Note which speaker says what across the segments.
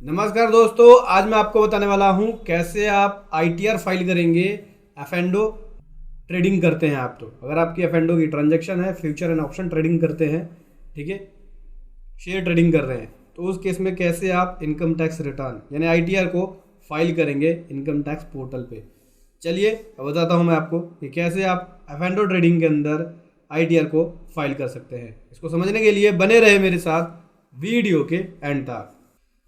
Speaker 1: नमस्कार दोस्तों, आज मैं आपको बताने वाला हूं कैसे आप आईटीआर फाइल करेंगे। एफएनडो ट्रेडिंग करते हैं आप, तो अगर आपकी एफएनडो की ट्रांजैक्शन है, फ्यूचर एंड ऑप्शन ट्रेडिंग करते हैं, ठीक है, शेयर ट्रेडिंग कर रहे हैं, तो उस केस में कैसे आप इनकम टैक्स रिटर्न यानी आईटीआर को फाइल करेंगे इनकम टैक्स पोर्टल पे। चलिए अब बताता हूं मैं आपको कि कैसे आप एफएनडो ट्रेडिंग के अंदर आईटीआर को फाइल कर सकते हैं। इसको समझने के लिए बने रहे मेरे साथ वीडियो के एंड तक।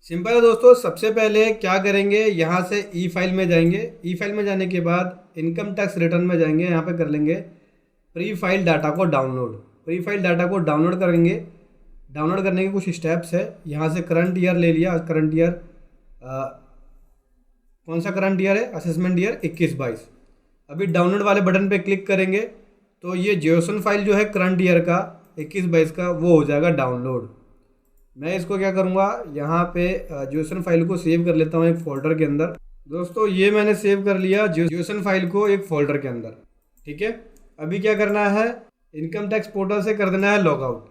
Speaker 1: सिंपल है दोस्तों, सबसे पहले क्या करेंगे, यहाँ से ई फाइल में जाएंगे। ई फाइल में जाने के बाद इनकम टैक्स रिटर्न में जाएंगे। यहाँ पे कर लेंगे प्री फाइल डाटा को डाउनलोड। प्री फाइल डाटा को डाउनलोड करेंगे। डाउनलोड करने के कुछ स्टेप्स है। यहाँ से करंट ईयर ले लिया। करंट ईयर कौन सा करंट ईयर है? Assessment year 21-22। अभी डाउनलोड वाले बटन पे क्लिक करेंगे तो ये जेओसन फाइल जो है करंट ईयर का 21-22 का वो हो जाएगा डाउनलोड। मैं इसको क्या करूँगा, यहाँ पे जेओसन फाइल को सेव कर लेता हूँ एक फोल्डर के अंदर। दोस्तों ये मैंने सेव कर लिया जेओसन फाइल को एक फोल्डर के अंदर, ठीक है। अभी क्या करना है, इनकम टैक्स पोर्टल से कर देना है लॉगआउट।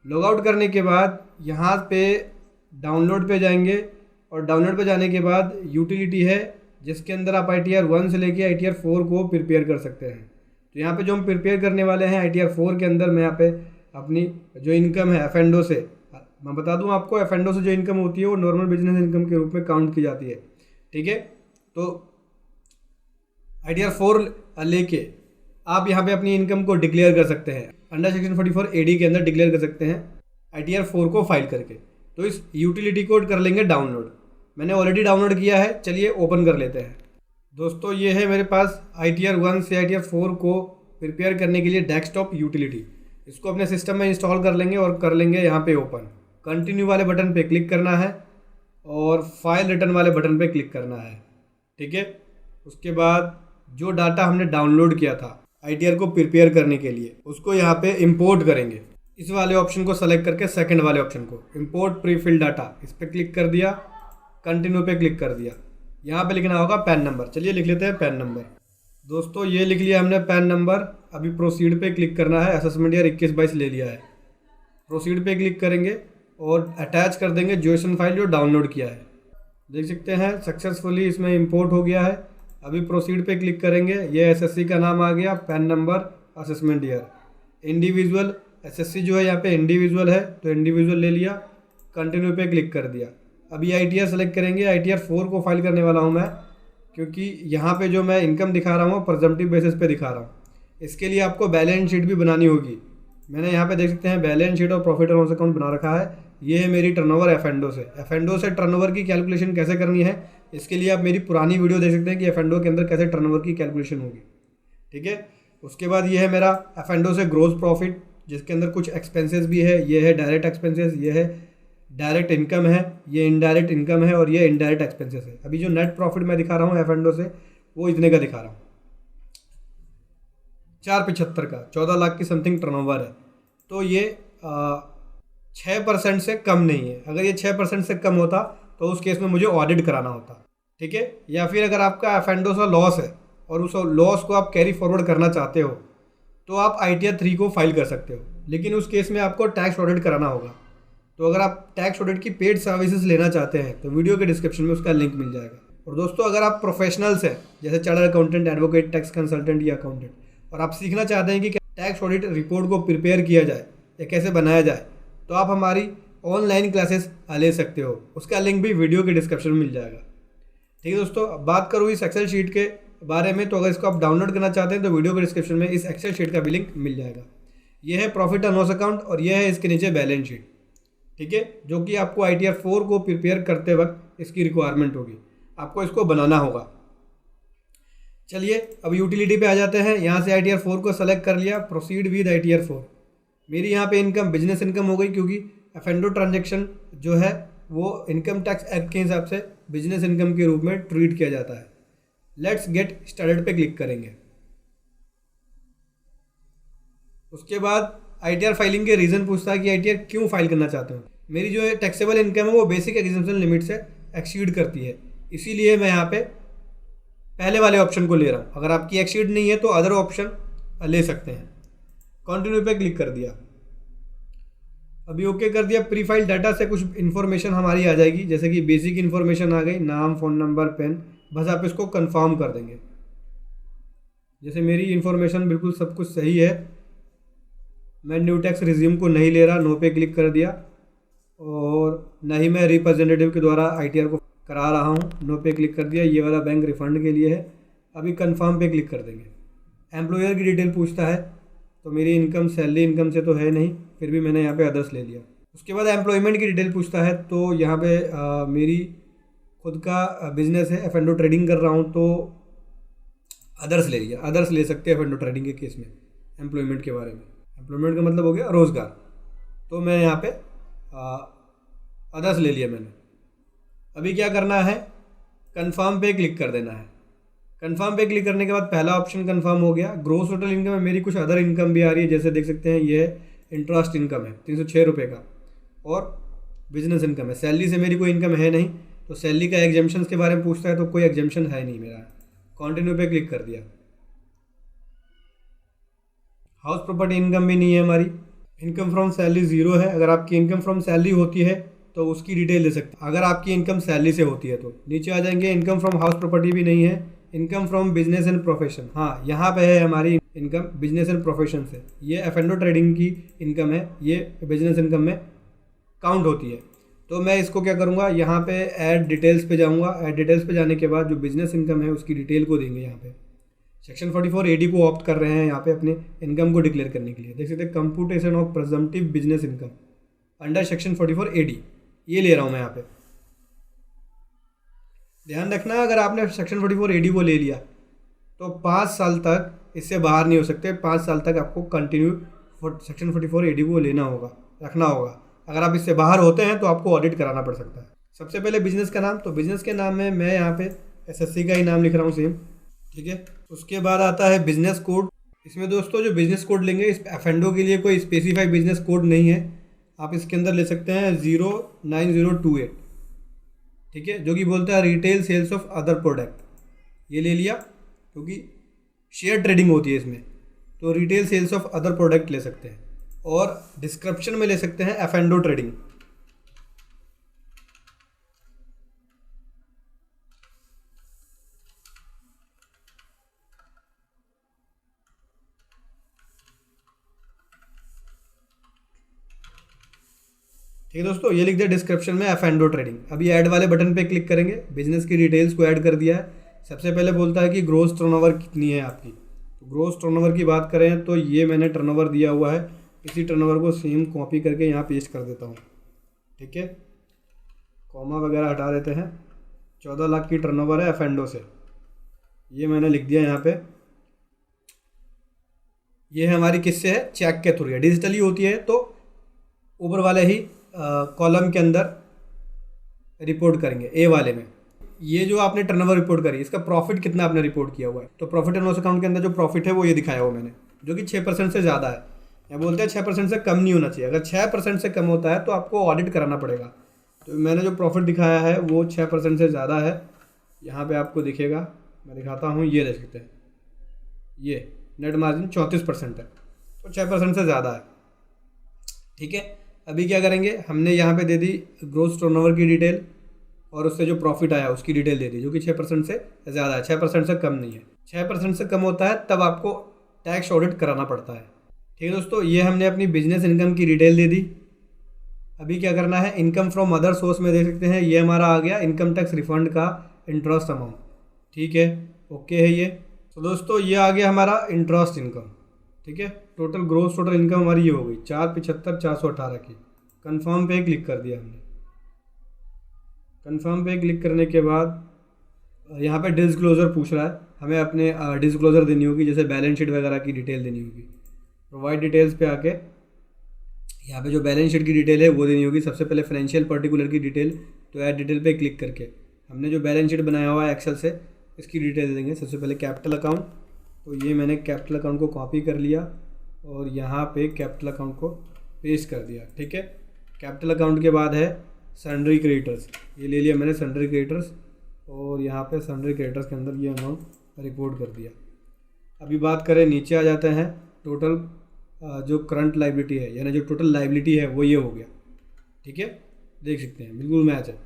Speaker 1: लॉगआउट करने के बाद यहाँ पे डाउनलोड पे जाएंगे और डाउनलोड पे जाने के बाद यूटिलिटी है जिसके अंदर आप ITR 1 से लेके ITR 4 को प्रिपेयर कर सकते हैं। तो यहाँ पे जो हम प्रिपेयर करने वाले हैं ITR 4 के अंदर, मैं यहाँ पे अपनी जो इनकम है एफएनडो से, मैं बता दूं आपको, एफएनडो से जो इनकम होती है वो नॉर्मल बिजनेस इनकम के रूप में काउंट की जाती है, ठीक है। तो ITR 4 लेके आप यहाँ पे अपनी इनकम को डिक्लेयर कर सकते हैं। अंडर सेक्शन 44 AD के अंदर डिक्लेयर कर सकते हैं ITR 4 को फाइल करके। तो इस यूटिलिटी कोड कर लेंगे डाउनलोड। मैंने ऑलरेडी डाउनलोड किया है, चलिए ओपन कर लेते हैं। दोस्तों ये है मेरे पास ITR 1 से ITR 4 को प्रिपेयर करने के लिए डेस्कटॉप यूटिलिटी। इसको अपने सिस्टम में इंस्टॉल कर लेंगे और कर लेंगे यहाँ पे ओपन। कंटिन्यू वाले बटन पे क्लिक करना है और फाइल रिटर्न वाले बटन पे क्लिक करना है, ठीक है। उसके बाद जो डाटा हमने डाउनलोड किया था ITR को प्रिपेयर करने के लिए, उसको यहाँ पे इंपोर्ट करेंगे। इस वाले ऑप्शन को सेलेक्ट करके सेकंड वाले ऑप्शन को इंपोर्ट प्री फिल डाटा, इस पर क्लिक कर दिया। कंटिन्यू पे क्लिक कर दिया। यहाँ पे लिखना होगा पैन नंबर। चलिए लिख लेते हैं पैन नंबर। दोस्तों ये लिख लिया हमने पैन नंबर। अभी प्रोसीड पे क्लिक करना है। असेसमेंट ईयर 21-22 ले लिया है। प्रोसीड पे क्लिक करेंगे और अटैच कर देंगे जेओसन फाइल जो डाउनलोड किया है। देख सकते हैं सक्सेसफुली इसमें इंपोर्ट हो गया है। अभी प्रोसीड पे क्लिक करेंगे। ये SSC का नाम आ गया, pan number, assessment year, individual. SSC जो है यहाँ पे इंडिविजुअल है तो इंडिविजुअल ले लिया। कंटिन्यू पे क्लिक कर दिया। अभी ITR सेलेक्ट करेंगे। ITR 4 को फाइल करने वाला हूँ मैं, क्योंकि यहाँ पे जो मैं इनकम दिखा रहा हूँ प्रेजम्पटिव बेसिस पे दिखा रहा हूँ। इसके लिए आपको बैलेंस शीट भी बनानी होगी। मैंने यहाँ पे देख सकते हैं बैलेंस शीट और प्रॉफिट एंड लॉस अकाउंट बना रखा है। ये है मेरी टर्नओवर एफएनडो से। एफएनडो से टर्नओवर की कैलकुलेशन कैसे करनी है, इसके लिए आप मेरी पुरानी वीडियो देख सकते हैं कि एफएनडो के अंदर कैसे टर्नओवर की कैलकुलेशन होगी, ठीक है। उसके बाद ये है मेरा एफएनडो से ग्रोस प्रॉफिट, जिसके अंदर कुछ एक्सपेंसेस भी है। ये है डायरेक्ट एक्सपेंसेस, ये है डायरेक्ट इनकम है, ये इनडायरेक्ट इनकम है और ये इनडायरेक्ट एक्सपेंसेस है। अभी जो नेट प्रॉफिट मैं दिखा रहा हूँ एफएनडो से, वो इतने का दिखा रहा हूँ, 475 का, 14 लाख की समथिंग टर्नओवर है। तो ये 6% से कम नहीं है। अगर ये 6% से कम होता तो उस केस में मुझे ऑडिट कराना होता, ठीक है। या फिर अगर आपका एफएनडो सा लॉस है और उस लॉस को आप कैरी फॉरवर्ड करना चाहते हो तो आप ITR 3 को फाइल कर सकते हो, लेकिन उस केस में आपको टैक्स ऑडिट कराना होगा। तो अगर आप टैक्स ऑडिट की पेड सर्विसेज लेना चाहते हैं तो वीडियो के डिस्क्रिप्शन में उसका लिंक मिल जाएगा। और दोस्तों अगर आप प्रोफेशनल्स हैं जैसे chartered accountant, advocate, tax consultant या अकाउंटेंट, और आप सीखना चाहते हैं कि टैक्स ऑडिट रिपोर्ट को प्रिपेयर किया जाए या कैसे बनाया जाए, तो आप हमारी ऑनलाइन क्लासेस ले सकते हो। उसका लिंक भी वीडियो के डिस्क्रिप्शन में मिल जाएगा, ठीक है। दोस्तों अब बात करूँ इस एक्सेल शीट के बारे में, तो अगर इसको आप डाउनलोड करना चाहते हैं तो वीडियो के डिस्क्रिप्शन में इस एक्सेल शीट का भी लिंक मिल जाएगा। यह है प्रॉफिट एंड लॉस अकाउंट और यह है इसके नीचे बैलेंस शीट, ठीक है, जो कि आपको ITR 4 को प्रिपेयर करते वक्त इसकी रिक्वायरमेंट होगी। आपको इसको बनाना होगा। चलिए अब यूटिलिटी पे आ जाते हैं। यहाँ से ITR 4 को सेलेक्ट कर लिया। Proceed with ITR 4। मेरी यहाँ पे इनकम बिजनेस इनकम हो गई, क्योंकि एफएनडो ट्रांजेक्शन जो है वो इनकम टैक्स एक्ट के हिसाब से बिजनेस इनकम के रूप में ट्रीट किया जाता है। लेट्स गेट स्टार्टेड पे क्लिक करेंगे। उसके बाद ITR फाइलिंग के रीज़न पूछता है कि ITR क्यों फाइल करना चाहते हो। मेरी जो टैक्सेबल इनकम है वो बेसिक एग्जेम्पशन लिमिट से एक्सीड करती है, इसीलिए मैं यहाँ पे पहले वाले ऑप्शन को ले रहा हूँ। अगर आपकी एक्सीड नहीं है तो अदर ऑप्शन ले सकते हैं। कंटिन्यू पे क्लिक कर दिया। अभी ओके कर दिया। प्री फाइल डाटा से कुछ इन्फॉर्मेशन हमारी आ जाएगी, जैसे कि बेसिक इन्फॉर्मेशन आ गई, नाम, फ़ोन नंबर, पेन। बस आप इसको कंफर्म कर देंगे। जैसे मेरी इन्फॉर्मेशन बिल्कुल सब कुछ सही है, मैं न्यू टैक्स रिज्यूम को नहीं ले रहा, नो पे क्लिक कर दिया। और ना ही मैं रिप्रेजेंटेटिव के द्वारा ITR को करा रहा हूँ, नो पे क्लिक कर दिया। ये वाला बैंक रिफ़ंड के लिए है। अभी कंफर्म पे क्लिक कर देंगे। एम्प्लॉयर की डिटेल पूछता है, तो मेरी इनकम सैलरी इनकम से तो है नहीं, फिर भी मैंने यहाँ पे अदर्स ले लिया। उसके बाद एम्प्लॉयमेंट की डिटेल पूछता है, तो यहाँ पे मेरी खुद का बिजनेस है, F&O ट्रेडिंग कर रहा हूँ, तो अदर्स ले लिया। अदर्स ले सकते हैं F&O ट्रेडिंग के केस में एम्प्लॉयमेंट के बारे में। एम्प्लॉयमेंट का मतलब हो गया रोज़गार, तो मैं यहाँ पे अदर्स ले लिया मैंने। अभी क्या करना है, कंफर्म पे क्लिक कर देना है। कंफर्म पे क्लिक करने के बाद पहला ऑप्शन कंफर्म हो गया। ग्रोस टोटल इनकम में मेरी कुछ अदर इनकम भी आ रही है, जैसे देख सकते हैं ये इंटरेस्ट इनकम है 306 रुपये का, और बिजनेस इनकम है। सैलरी से मेरी कोई इनकम है नहीं, तो सैलरी का एग्जेम्पशन के बारे में पूछता है, तो कोई एग्जेम्पशन है नहीं मेरा। कंटिन्यू पे क्लिक कर दिया। हाउस प्रॉपर्टी इनकम भी नहीं है हमारी। इनकम फ्रॉम सैलरी ज़ीरो है। अगर आपकी इनकम फ्रॉम सैलरी होती है तो उसकी डिटेल दे सकते हैं, अगर आपकी इनकम सैलरी से होती है तो। नीचे आ जाएंगे, इनकम फ्रॉम हाउस प्रॉपर्टी भी नहीं है। Income from business and profession, हाँ यहाँ पे है हमारी इनकम बिजनेस एंड प्रोफेशन से। ये F&O ट्रेडिंग की इनकम है, ये बिजनेस इनकम में काउंट होती है। तो मैं इसको क्या करूँगा, यहाँ पे ऐड डिटेल्स पे जाऊँगा। ऐड डिटेल्स पे जाने के बाद जो बिजनेस इनकम है उसकी डिटेल को देंगे। यहाँ पे सेक्शन 44 AD को ऑप्ट कर रहे हैं यहाँ पे अपने इनकम को डिक्लेयर करने के लिए। देख सकते हैं computation of presumptive business income under section 44 AD, ये ले रहा हूँ मैं यहाँ पे। ध्यान रखना, अगर आपने सेक्शन 44 AD को ले लिया तो 5 साल तक इससे बाहर नहीं हो सकते। 5 साल तक आपको कंटिन्यू सेक्शन 44 AD को लेना होगा, रखना होगा। अगर आप इससे बाहर होते हैं तो आपको ऑडिट कराना पड़ सकता है। सबसे पहले बिजनेस का नाम, तो बिजनेस के नाम में मैं यहाँ पे SSC का ही नाम लिख रहा हूँ सेम, ठीक है। उसके बाद आता है बिजनेस कोड। इसमें दोस्तों जो बिजनेस कोड लेंगे, इस F&O के लिए कोई स्पेसिफाइड बिजनेस कोड नहीं है, आप इसके अंदर ले सकते हैं 09028, ठीक है, जो कि बोलता है retail sales of other product. ये ले लिया क्योंकि शेयर ट्रेडिंग होती है इसमें, तो retail sales of other product ले सकते हैं। और डिस्क्रिप्शन में ले सकते हैं F&O ट्रेडिंग। ठीक है दोस्तों, ये लिख दिया डिस्क्रिप्शन में F&O ट्रेडिंग। अभी ऐड वाले बटन पे क्लिक करेंगे, बिजनेस की डिटेल्स को ऐड कर दिया है। सबसे पहले बोलता है कि ग्रोस टर्नओवर कितनी है आपकी। तो ग्रोस टर्नओवर की बात करें तो ये मैंने टर्नओवर दिया हुआ है, इसी टर्नओवर को सेम कॉपी करके यहाँ पेस्ट कर देता हूँ, ठीक है। कॉमा वगैरह हटा देते हैं। 14 लाख की टर्नओवर है F&O से, ये मैंने लिख दिया यहाँ पे। ये हमारी किससे है, चेक के थ्रू है, डिजिटली होती है तो ऊपर वाले ही कॉलम के अंदर रिपोर्ट करेंगे, ए वाले में। ये जो आपने टर्नओवर रिपोर्ट करी, इसका प्रॉफिट कितना आपने रिपोर्ट किया हुआ है, तो प्रॉफिट एंड लॉस अकाउंट के अंदर जो प्रॉफिट है वो ये दिखाया हुआ मैंने, जो कि 6% से ज़्यादा है। या बोलते हैं 6% से कम नहीं होना चाहिए। अगर 6% से कम होता है तो आपको ऑडिट कराना पड़ेगा। तो मैंने जो प्रॉफिट दिखाया है वो 6% से ज़्यादा है। यहाँ पे आपको दिखेगा, मैं दिखाता हूँ, ये देख सकते हैं, ये नेट मार्जिन 34% है, तो 6% से ज़्यादा है, ठीक है। अभी क्या करेंगे, हमने यहाँ पे दे दी ग्रोस टर्नओवर की डिटेल और उससे जो प्रॉफिट आया उसकी डिटेल दे दी, जो कि 6% से ज़्यादा है, 6% से कम नहीं है। 6% से कम होता है तब आपको टैक्स ऑडिट कराना पड़ता है, ठीक है दोस्तों। ये हमने अपनी बिजनेस इनकम की डिटेल दे दी। अभी क्या करना है, इनकम फ्रॉम अदर सोर्स में देख सकते हैं, ये हमारा आ गया इनकम टैक्स रिफंड का इंटरेस्ट अमाउंट, ठीक है, ओके है ये। तो दोस्तों ये आ गया हमारा इंटरेस्ट इनकम, ठीक है। टोटल ग्रोस टोटल इनकम हमारी ये हो गई 475,418 की। कंफर्म पे क्लिक कर दिया हमने। कंफर्म पे क्लिक करने के बाद यहाँ पे डिस्क्लोजर पूछ रहा है, हमें अपने डिस्क्लोजर देनी होगी, जैसे बैलेंस शीट वगैरह की डिटेल देनी होगी। प्रोवाइड डिटेल्स पे आके यहाँ पे जो बैलेंस शीट की डिटेल है वो देनी होगी। सबसे पहले फाइनेंशियल पर्टिकुलर की डिटेल, तो ऐड डिटेल पे क्लिक करके हमने जो बैलेंस शीट बनाया हुआ है एक्सेल से, इसकी डिटेल देंगे। सबसे पहले कैपिटल अकाउंट, तो ये मैंने कैपिटल अकाउंट को कॉपी कर लिया और यहाँ पे कैपिटल अकाउंट को पेस्ट कर दिया, ठीक है। कैपिटल अकाउंट के बाद है सन्ड्री क्रेडिटर्स, ये ले लिया मैंने सन्ड्री क्रेडिटर्स, और यहाँ पे सन्ड्री क्रेडिटर्स के अंदर ये अमाउंट रिपोर्ट कर दिया। अभी बात करें, नीचे आ जाते हैं, टोटल जो करंट लाइबिलिटी है यानी जो टोटल लाइबिलिटी है वो ये हो गया। ठीक है, देख सकते हैं बिल्कुल मैच है।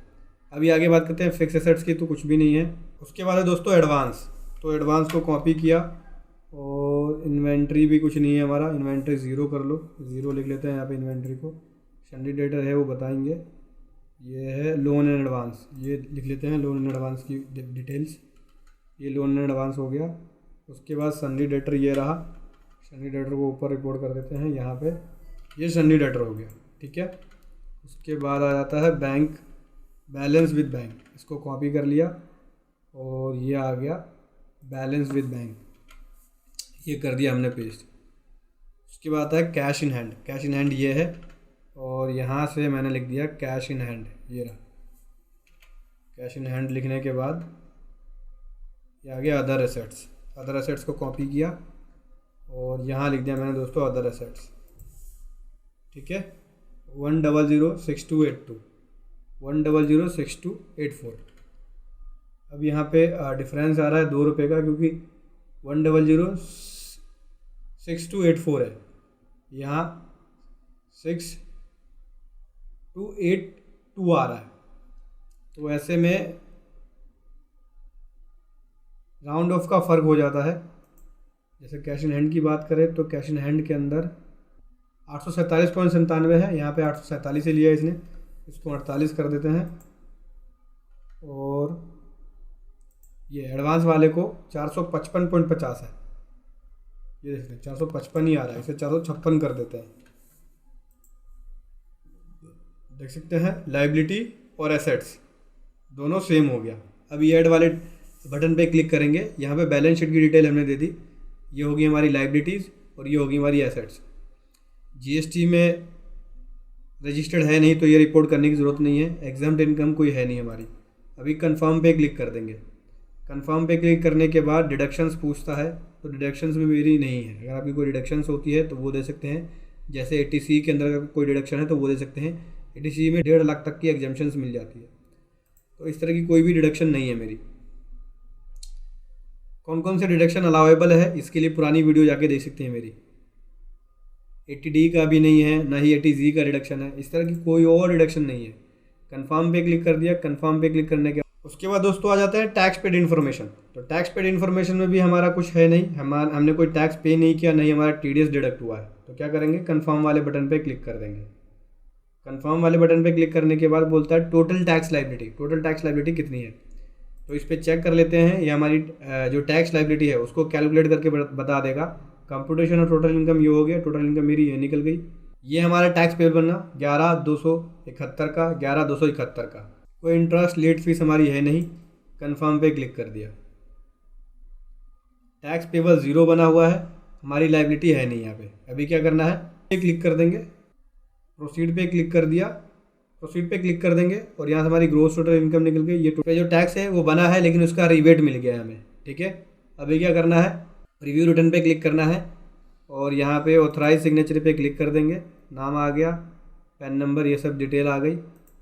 Speaker 1: अभी आगे बात करते हैं फिक्स एसेट्स की, तो कुछ भी नहीं है। उसके बाद है दोस्तों एडवांस। तो एडवांस को कॉपी किया और इन्वेंट्री भी कुछ नहीं है हमारा, इन्वेंट्री ज़ीरो कर लो, ज़ीरो लिख लेते हैं यहाँ पे इन्वेंट्री को। सन्डी डेटर है वो बताएंगे, ये है लोन एंड एडवांस, ये लिख लेते हैं लोन एंड एडवांस की डिटेल्स। ये लोन एंड एडवांस हो गया। उसके बाद सन्डी डेटर ये रहा, सन्डी डेटर को ऊपर रिकॉर्ड कर देते हैं यहाँ पे, ये सन्डी डेटर हो गया। ठीक है, उसके बाद आ जाता है बैंक बैलेंस विद बैंक, इसको कॉपी कर लिया और ये आ गया बैलेंस विद बैंक, ये कर दिया हमने पेस्ट। उसके बाद आता है cash in hand, cash in hand ये है और यहाँ से मैंने लिख दिया कैश इन हैंड, ये रहा। कैश इन हैंड लिखने के बाद ये आ गया अदर एसेट्स, अदर एसेट्स को कॉपी किया और यहाँ लिख दिया मैंने दोस्तों अदर एसेट्स। ठीक है, 1006282 1006284। अब यहाँ पे डिफरेंस आ रहा है 2 रुपये का, क्योंकि 1006284 है, यहाँ 6282 आ रहा है। तो ऐसे में राउंड ऑफ का फ़र्क हो जाता है। जैसे कैश इन हैंड की बात करें तो कैश इन हैंड के अंदर 847.97 है, यहाँ पे 847 ही लिया इसने, इसको 48 कर देते हैं। और ये एडवांस वाले को 455.50 है, ये देखते हैं 455 ही आ रहा है, इसे 456 कर देते हैं। देख सकते हैं लाइबिलिटी और एसेट्स दोनों सेम हो गया। अब ये ऐड वाले बटन पे क्लिक करेंगे, यहाँ पे बैलेंस शीट की डिटेल हमने दे दी, ये होगी हमारी लाइबिलिटीज़ और ये होगी हमारी एसेट्स। जीएसटी में रजिस्टर्ड है नहीं तो ये रिपोर्ट करने की ज़रूरत नहीं है, एग्जाम्प्ट इनकम कोई है नहीं हमारी। अभी कंफर्म पे क्लिक कर देंगे, कंफर्म पे क्लिक करने के बाद डिडक्शंस पूछता है, तो डिडक्शंस में मेरी नहीं है। अगर आपकी कोई डिडक्शंस होती है तो वो दे सकते हैं, जैसे एटीसी के अंदर अगर कोई डिडक्शन है तो वो दे सकते हैं। एटीसी में 1.5 लाख तक की एग्जाम्पशंस मिल जाती है, तो इस तरह की कोई भी डिडक्शन नहीं है मेरी। कौन कौन से डिडक्शन अलाउेबल है इसके लिए पुरानी वीडियो जाके देख सकते हैं मेरी। 80D का भी नहीं है, ना ही 80Z का डिडक्शन है, इस तरह की कोई और डिडक्शन नहीं है। कंफर्म पे क्लिक कर दिया, कंफर्म पे क्लिक करने के उसके बाद दोस्तों आ जाते हैं टैक्स पेड इन्फॉर्मेशन। तो टैक्स पेड इन्फॉर्मेशन में भी हमारा कुछ है नहीं, हमने कोई टैक्स पे नहीं किया, नहीं हमारा TDS डिडक्ट हुआ है। तो क्या करेंगे, कंफर्म वाले बटन पे क्लिक कर देंगे। कंफर्म वाले बटन पे क्लिक करने के बाद बोलता है total tax liability, total tax liability कितनी है, तो इस पर चेक कर लेते हैं। ये हमारी जो टैक्स लायबिलिटी है उसको कैलकुलेट करके बता देगा। कंप्यूटेशन और टोटल इनकम ये हो गया, टोटल इनकम मेरी ये निकल गई। ये हमारा टैक्स पेबल बना 11,271 का, 11,271 का। कोई इंटरेस्ट लेट फीस हमारी है नहीं, कंफर्म पे क्लिक कर दिया। टैक्स पेबल 0 बना हुआ है, हमारी लायबिलिटी है नहीं यहाँ पे। अभी क्या करना है, क्लिक कर देंगे, प्रोसीड पे क्लिक कर दिया, प्रोसीड पे क्लिक कर देंगे और यहाँ से हमारी ग्रोस टोटल इनकम निकल गई। ये टोटल जो टैक्स है वो बना है लेकिन उसका रिबेट मिल गया है हमें। ठीक है, अभी क्या करना है, प्रीव्यू रिटर्न पे क्लिक करना है और यहाँ पे ऑथराइज सिग्नेचर पे क्लिक कर देंगे। नाम आ गया, पैन नंबर, ये सब डिटेल आ गई।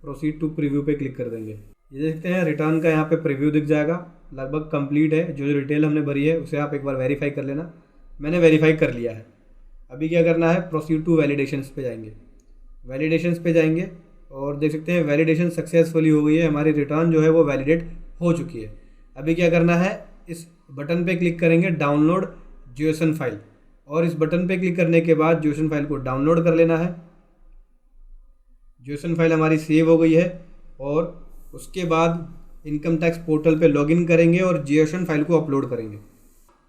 Speaker 1: प्रोसीड टू प्रीव्यू पे क्लिक कर देंगे। ये देखते हैं रिटर्न का यहाँ पे प्रीव्यू दिख जाएगा, लगभग कंप्लीट है। जो डिटेल हमने भरी है उसे आप एक बार वेरीफाई कर लेना, मैंने वेरीफाई कर लिया है। अभी क्या करना है, प्रोसीड टू वैलिडेशंस पे जाएंगे। वैलिडेशंस पे जाएंगे और देख सकते हैं वैलिडेशन सक्सेसफुली हो गई है, हमारी रिटर्न जो है वो वैलिडेट हो चुकी है। अभी क्या करना है, इस बटन पे क्लिक करेंगे डाउनलोड ज्योसन फाइल, और इस बटन पे क्लिक करने के बाद ज्योसन फाइल को डाउनलोड कर लेना है। ज्योसन फाइल हमारी सेव हो गई है और उसके बाद इनकम टैक्स पोर्टल पे लॉगिन करेंगे और ज्योसन फाइल को अपलोड करेंगे।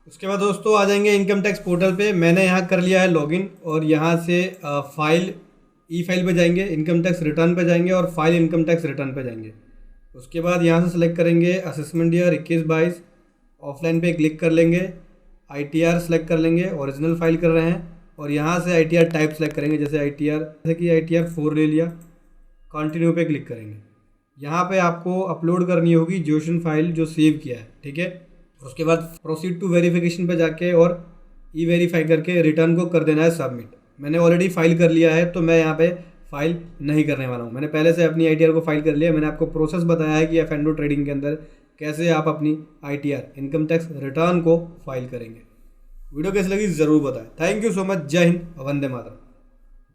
Speaker 1: उसके बाद दोस्तों आ जाएंगे इनकम टैक्स पोर्टल पे। मैंने यहाँ कर लिया है लॉगिन और यहाँ से फाइल ई फाइल पे जाएंगे, इनकम टैक्स रिटर्न पे जाएंगे और फाइल इनकम टैक्स रिटर्न पे जाएंगे। उसके बाद यहाँ से सेलेक्ट करेंगे असेसमेंट ईयर 21-22, ऑफलाइन पे क्लिक कर लेंगे, ITR सेलेक्ट कर लेंगे, ओरिजिनल फाइल कर रहे हैं और यहाँ से ITR टाइप सेलेक्ट करेंगे, जैसे ITR 4 ले लिया। कंटिन्यू पे क्लिक करेंगे। यहाँ पे आपको अपलोड करनी होगी ज्योसन फाइल जो सेव किया है। ठीक है, उसके बाद प्रोसीड टू वेरिफिकेशन पे जाके और ई वेरीफाई करके रिटर्न को कर देना है सबमिट। मैंने ऑलरेडी फाइल कर लिया है तो मैं यहाँ पे फाइल नहीं करने वाला हूँ, मैंने पहले से अपनी ITR को फाइल कर लिया। मैंने आपको प्रोसेस बताया है कि F&O ट्रेडिंग के अंदर कैसे आप अपनी ITR इनकम टैक्स रिटर्न को फाइल करेंगे। वीडियो कैसी लगी ज़रूर बताएं। Thank you so much. जय हिंद, वंदे मातरम।